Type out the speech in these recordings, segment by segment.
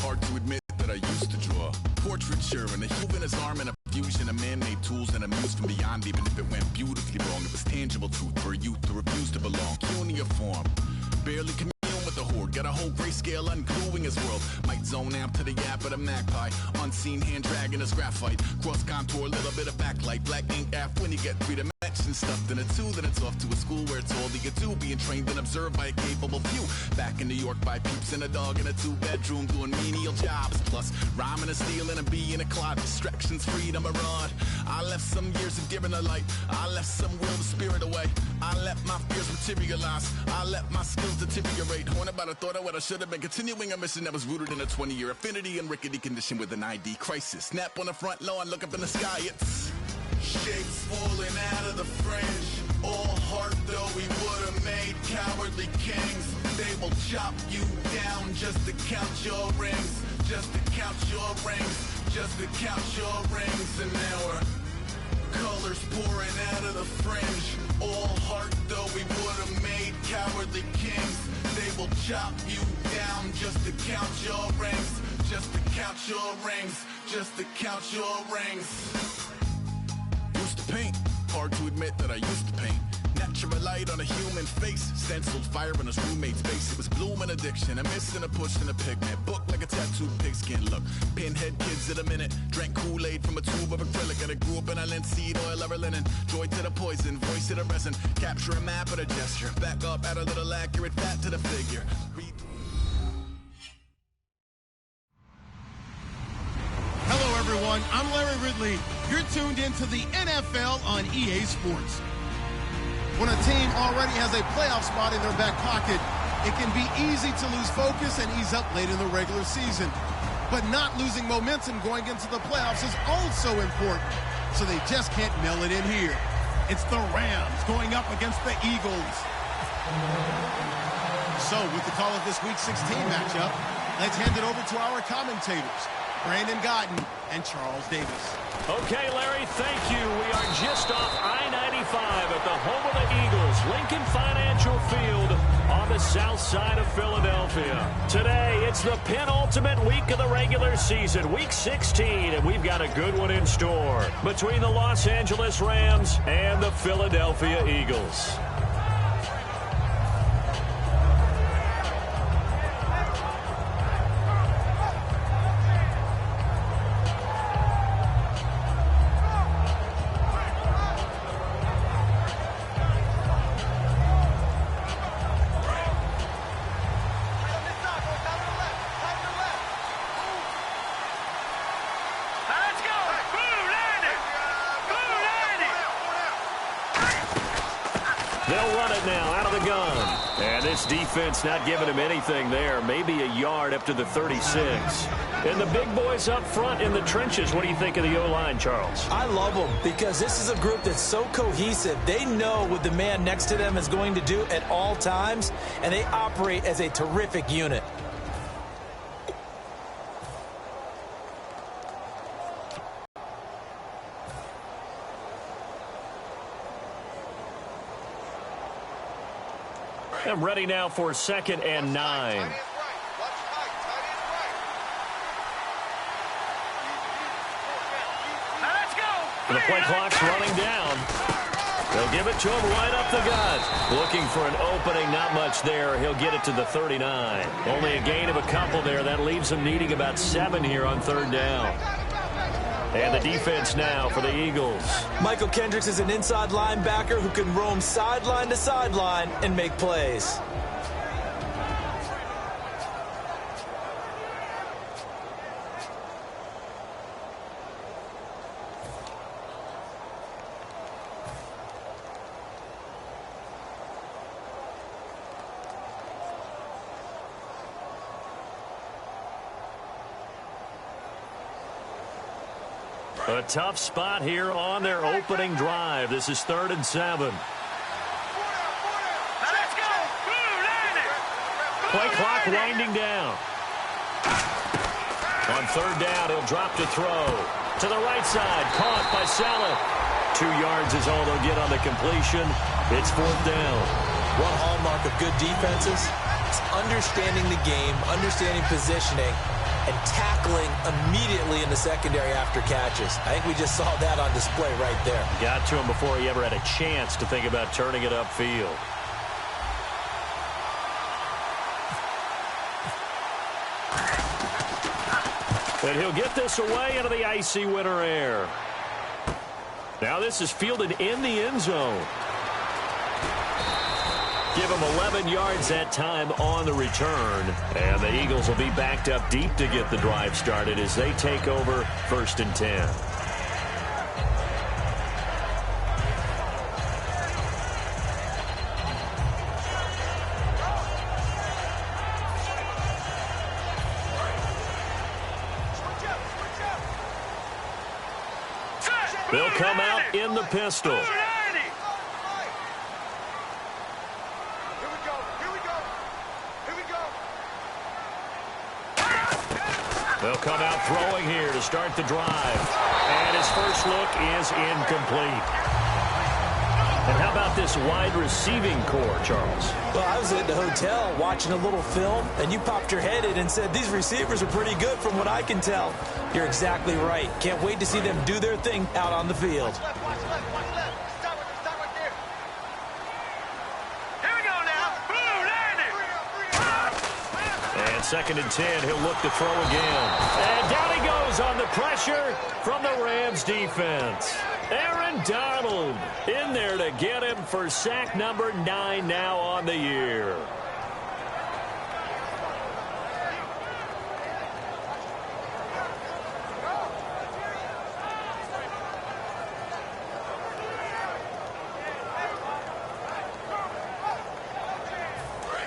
Hard to admit that I used to draw portraiture and a human his arm and a fusion of man-made tools and a muse from beyond. Even if it went beautifully wrong, it was tangible truth for a youth to refuse to belong. Cuneiform, barely commune with the horde. Got a whole grayscale ungluing his world. Might zone out to the yap of the magpie. Unseen hand dragging his graphite. Cross contour, little bit of backlight. Black ink app when you get 3 dimensions stuffed in a 2. Then it's off to a school where it's all that you do. Being trained and observed by a capable few. Back in New York by peeps and a dog in a 2-bedroom doing menial jobs. Plus rhyming and stealing and being a clod. Distractions, freedom, a rod. I left some years of giving a light. I left some will the spirit away. I let my fears materialize. I let my skills deteriorate. Horn about a thought of what I should have been. Continuing a mission that was rooted in a 20-year affinity and rickety condition with an ID crisis. Snap on the front lawn, look up in the sky. It's shapes falling out of the fringe. All heart though we would have made cowardly kings. They will chop you down just to count your rings. Just to count your rings. Just to count your rings. And now we're colors pouring out of the fringe. All heart though we would have made cowardly kings. They will chop you down just to count your rings. Just to count your rings. Just to count your rings. Used to paint. Hard to admit that I used to paint. Natural light on a human face. Stenciled fire in his roommate's face. It was bloom and addiction. A miss and a push and a pigment. Book like a tattooed pigskin look. Pinhead kids at a minute. Drank Kool-Aid from a tube of acrylic. And I grew up in a linseed oil or a linen. Joy to the poison. Voice to the resin. Capture a map of a gesture. Back up, add a little accurate fat to the figure. Hello, everyone. I'm Larry Ridley. You're tuned into the NFL on EA Sports. When a team already has a playoff spot in their back pocket, it can be easy to lose focus and ease up late in the regular season. But not losing momentum going into the playoffs is also important, so they just can't mail it in here. It's the Rams going up against the Eagles. So, with the call of this Week 16 matchup, let's hand it over to our commentators, Brandon Godden and Charles Davis. Okay, Larry, thank you. We are just off I-95 at the home of the Eagles, Lincoln Financial Field on the south side of Philadelphia. Today, it's the penultimate week of the regular season, Week 16, and we've got a good one in store between the Los Angeles Rams and the Philadelphia Eagles. They'll run it now out of the gun. And this defense not giving him anything there. Maybe a yard up to the 36. And the big boys up front in the trenches. What do you think of the O-line, Charles? I love them because this is a group that's so cohesive. They know what the man next to them is going to do at all times, and they operate as a terrific unit. I'm ready now for 2nd and 9. The play clock's running down. They'll give it to him right up the gut. Looking for an opening, not much there. He'll get it to the 39. Only a gain of a couple there. That leaves him needing about 7 here on 3rd down. And the defense now for the Eagles. Michael Kendricks is an inside linebacker who can roam sideline to sideline and make plays. A tough spot here on their opening drive. This is 3rd and 7. Play clock winding down. On 3rd down, he'll drop to throw. To the right side, caught by Saleh. 2 yards is all they'll get on the completion. It's 4th down. One hallmark of good defenses is understanding the game, understanding positioning, and tackling immediately in the secondary after catches. I think we just saw that on display right there. Got to him before he ever had a chance to think about turning it upfield. And he'll get this away into the icy winter air. Now this is fielded in the end zone. Give him 11 yards that time on the return. And the Eagles will be backed up deep to get the drive started as they take over 1st and 10. They'll come out in the pistol. They'll come out throwing here to start the drive. And his first look is incomplete. And how about this wide receiving core, Charles? Well, I was at the hotel watching a little film, and you popped your head in and said, these receivers are pretty good from what I can tell. You're exactly right. Can't wait to see them do their thing out on the field. Watch left. Start right there. Here we go now. Boom, landed. And 2nd and 10, he'll look to throw again. And down he goes on the pressure from the Rams defense. Aaron Donald in there to get him for sack number 9 now on the year.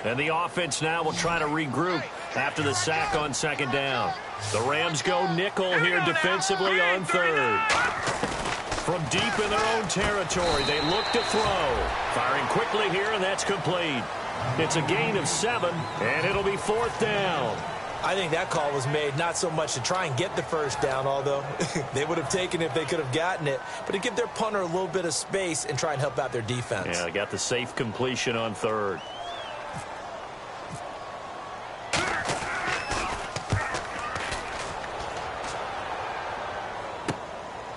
And the offense now will try to regroup after the sack on 2nd down. The Rams go nickel here defensively on 3rd. From deep in their own territory, they look to throw. Firing quickly here, and that's complete. It's a gain of 7, and it'll be 4th down. I think that call was made not so much to try and get the 1st down, although they would have taken it if they could have gotten it, but to give their punter a little bit of space and try and help out their defense. Yeah, they got the safe completion on 3rd.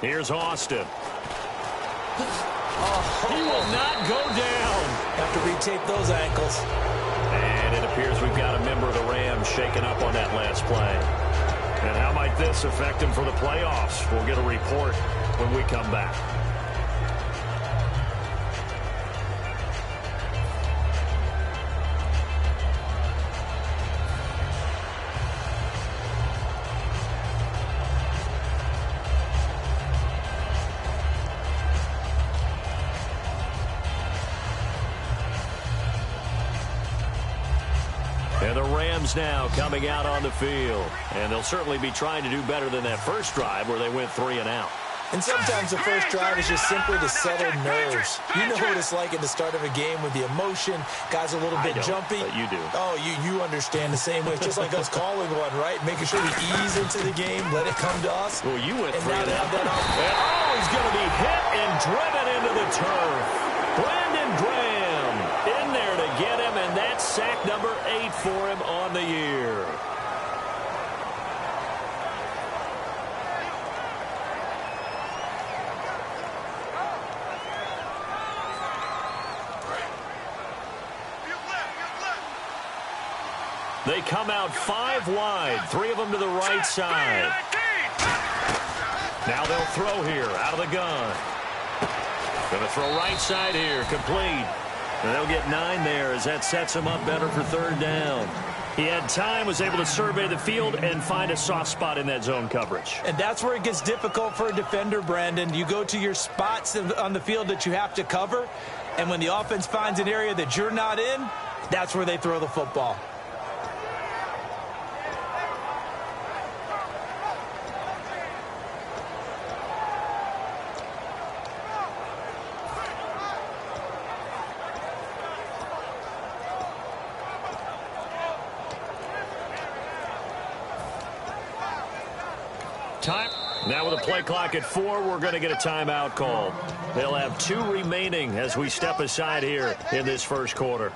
Here's Austin. He will not go down. Have to retape those ankles. And it appears we've got a member of the Rams shaken up on that last play. And how might this affect him for the playoffs? We'll get a report when we come back. And the Rams now coming out on the field. And they'll certainly be trying to do better than that first drive where they went 3 and out. And sometimes the first drive is just simply to settle nerves. You know what it's like at the start of a game with the emotion. Guys are a little bit jumpy. But you do. Oh, you understand the same way. It's just like us calling one, right? Making sure we ease into the game, let it come to us. Well, you went 3 and and out. Oh, he's going to be hit and driven into the turf. Brandon Graham in there to get him, and that's sack number 8 for him on the year. They come out 5 wide, 3 of them to the right side. Now they'll throw here out of the gun. Going to throw right side here, complete. And they'll get 9 there as that sets him up better for 3rd down. He had time, was able to survey the field and find a soft spot in that zone coverage. And that's where it gets difficult for a defender, Brandon. You go to your spots on the field that you have to cover, and when the offense finds an area that you're not in, that's where they throw the football. Time. Now with a play clock at 4, we're going to get a timeout call. They'll have 2 remaining as we step aside here in this first quarter.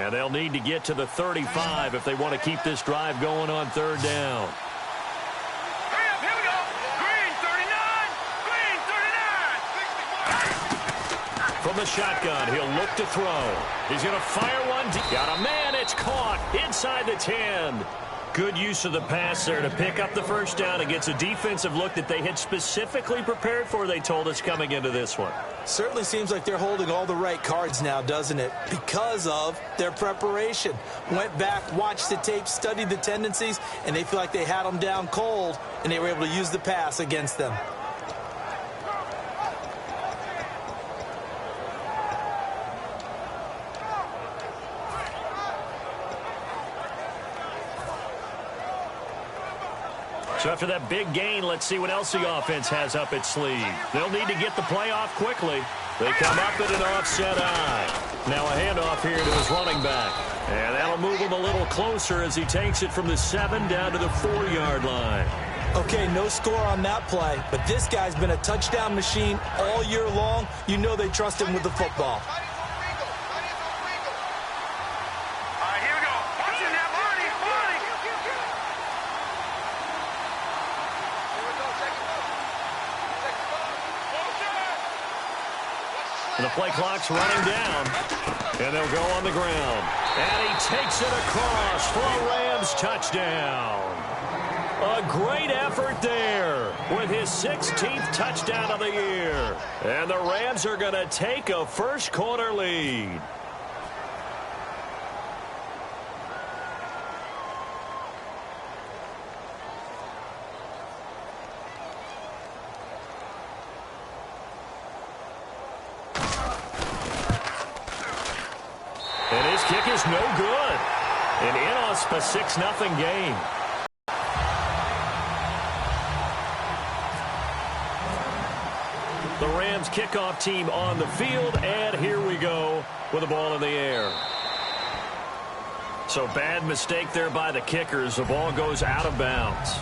And they'll need to get to the 35 if they want to keep this drive going on third down. Hurry up, here we go. Green 39. Green 39. From the shotgun, he'll look to throw. He's going to fire one. Got a man. It's caught inside the 10. Good use of the pass there to pick up the first down against a defensive look that they had specifically prepared for, they told us, coming into this one. Certainly seems like they're holding all the right cards now, doesn't it? Because of their preparation. Went back, watched the tape, studied the tendencies, and they feel like they had them down cold, and they were able to use the pass against them. So after that big gain, let's see what else the offense has up its sleeve. They'll need to get the play off quickly. They come up at an offset eye. Now a handoff here to his running back. And that'll move him a little closer as he takes it from the 7 down to the 4-yard line. Okay, no score on that play, but this guy's been a touchdown machine all year long. You know they trust him with the football. The play clock's running down, and they'll go on the ground. And he takes it across for a Rams touchdown. A great effort there with his 16th touchdown of the year. And the Rams are going to take a first-quarter lead. And his kick is no good. An inauspicious 6-0 game. The Rams kickoff team on the field, and here we go with the ball in the air. So bad mistake there by the kickers. The ball goes out of bounds.